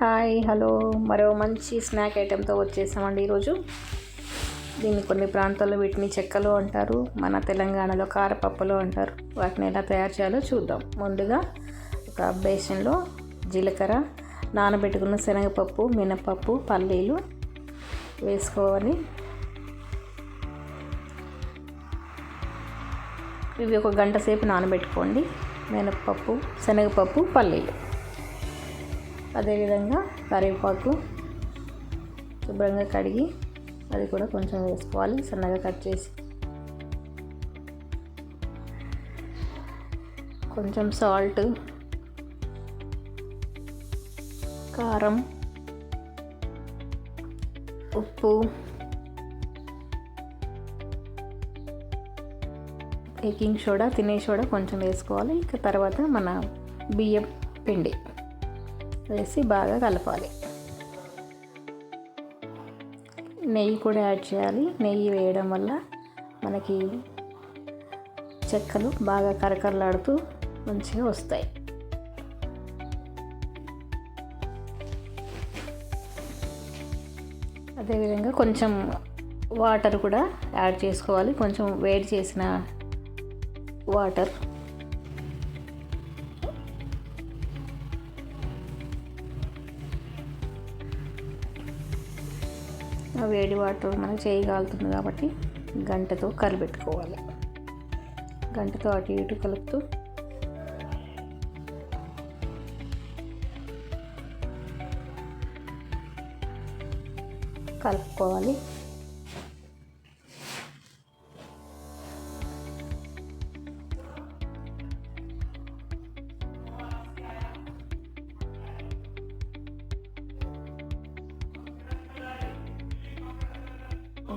Hi hello మరో మంచి snack ఐటెంతో వచ్చేసామండి ఈరోజు. దీన్ని కొన్ని ప్రాంతాల్లో వీటిని చెక్కలు అంటారు, మన తెలంగాణలో కారపప్పులు అంటారు. వాటిని ఎలా తయారు చేయాలో చూద్దాం. ముందుగా ఒక బేసన్లో జీలకర్ర, నానబెట్టుకున్న శనగపప్పు, మినపప్పు, పల్లీలు వేసుకోవాలి. ఇవి ఒక గంట సేపు నానబెట్టుకోండి. మినపప్పు, శనగపప్పు, పల్లీలు. అదేవిధంగా కరివేపాకు శుభ్రంగా కడిగి అది కూడా కొంచెం వేసుకోవాలి, సన్నగా కట్ చేసి. కొంచెం సాల్ట్, కారం, ఉప్పు, బేకింగ్ సోడా, తినే సోడా కొంచెం వేసుకోవాలి. ఇక తర్వాత మన బియ్యం పిండి వేసి బాగా కలపాలి. నెయ్యి కూడా యాడ్ చేయాలి. నెయ్యి వేయడం వల్ల మనకి చెక్కలు బాగా కరకరలాడుతూ మంచిగా వస్తాయి. అదేవిధంగా కొంచెం వాటర్ కూడా యాడ్ చేసుకోవాలి. కొంచెం వేడి చేసిన వాటర్. ఆ వేడి వాటర్ మనకి చేయగలుగుతుంది కాబట్టి గంటతో కలిపెట్టుకోవాలి. గంటతో అటు ఇటు కలుపుతూ కలుపుకోవాలి.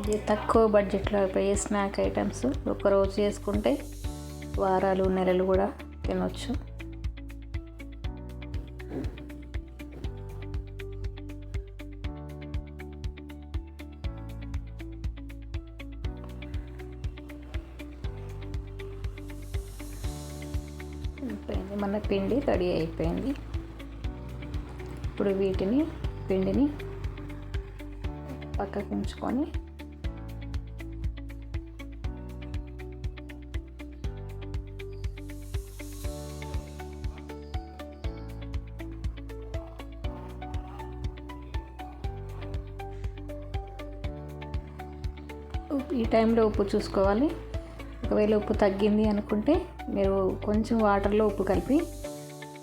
ఇది తక్కువ బడ్జెట్లో అయిపోయే స్నాక్ ఐటమ్స్. ఒకరోజు చేసుకుంటే వారాలు, నెలలు కూడా తినొచ్చు. అయిపోయింది, మన పిండి రెడీ అయిపోయింది. ఇప్పుడు పిండిని పక్కకు ఉంచుకొని ఈ టైంలో ఉప్పు చూసుకోవాలి. ఒకవేళ ఉప్పు తగ్గింది అనుకుంటే మీరు కొంచెం వాటర్లో ఉప్పు కలిపి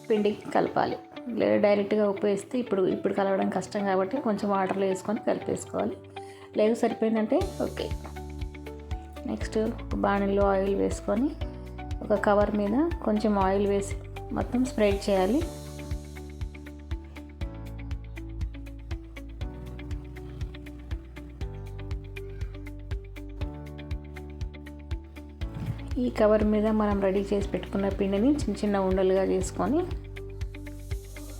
పిండికి కలపాలి. లేదా డైరెక్ట్గా ఉప్పు వేస్తే ఇప్పుడు కలవడం కష్టం కాబట్టి కొంచెం వాటర్లో వేసుకొని కలిపేసుకోవాలి. లేదు సరిపోయిందంటే ఓకే. నెక్స్ట్ బాణలిలో ఆయిల్ వేసుకొని ఒక కవర్ మీద కొంచెం ఆయిల్ వేసి మొత్తం స్ప్రెడ్ చేయాలి. ఈ కవర్ మీద మనం రెడీ చేసి పెట్టుకున్న పిండిని చిన్న చిన్న ఉండలుగా చేసుకొని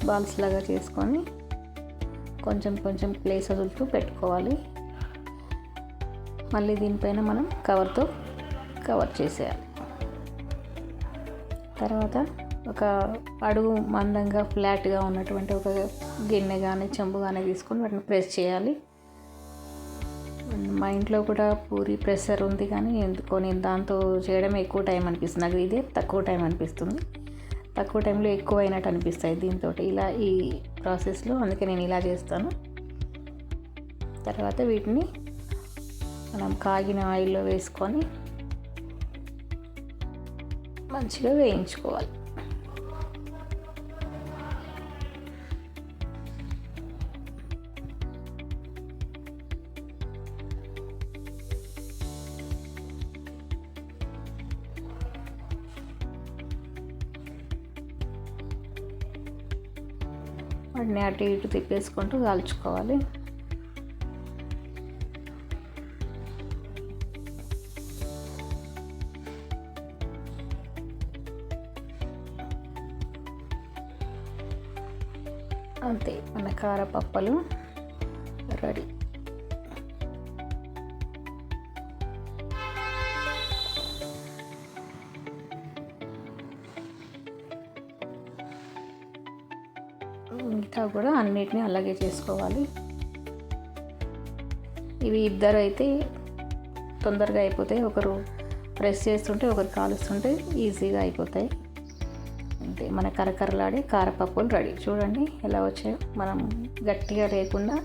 బాల్స్ లాగా చేసుకొని కొంచెం కొంచెం ప్లేస్ వదులుతూ పెట్టుకోవాలి. మళ్ళీ దీనిపైన మనం కవర్తో కవర్ చేసేయాలి. తర్వాత ఒక అడుగు మందంగా ఫ్లాట్గా ఉన్నటువంటి ఒక గిన్నె కానీ చెంబు కానీ తీసుకొని వాటిని ప్రెస్ చేయాలి. మా ఇంట్లో కూడా పూరి ప్రెషర్ ఉంది, కానీ ఎందుకో నేను దాంతో చేయడం ఎక్కువ టైం అనిపిస్తుంది. నాకు ఇదే తక్కువ టైం అనిపిస్తుంది. తక్కువ టైంలో ఎక్కువ అయినట్టు అనిపిస్తాయి దీంతో ఈ ప్రాసెస్లో. అందుకే నేను ఇలా చేస్తాను. తర్వాత వీటిని మనం కాగిన ఆయిల్లో వేసుకొని మంచిగా వేయించుకోవాలి. వాటిని అటు ఇటు తిప్పేసుకుంటూ కాల్చుకోవాలి. అంతే, మన కారపప్పలు రెడీ. మిగతా కూడా అన్నిటినీ అలాగే చేసుకోవాలి. ఇవి ఇద్దరు అయితే తొందరగా అయిపోతాయి. ఒకరు ప్రెస్ చేస్తుంటే ఒకరు కాలుస్తుంటే ఈజీగా అయిపోతాయి. అంతే, మన కరకరలాడే కారపప్పులు రెడీ. చూడండి ఎలా వచ్చాయో. మనం గట్టిగా లేకుండా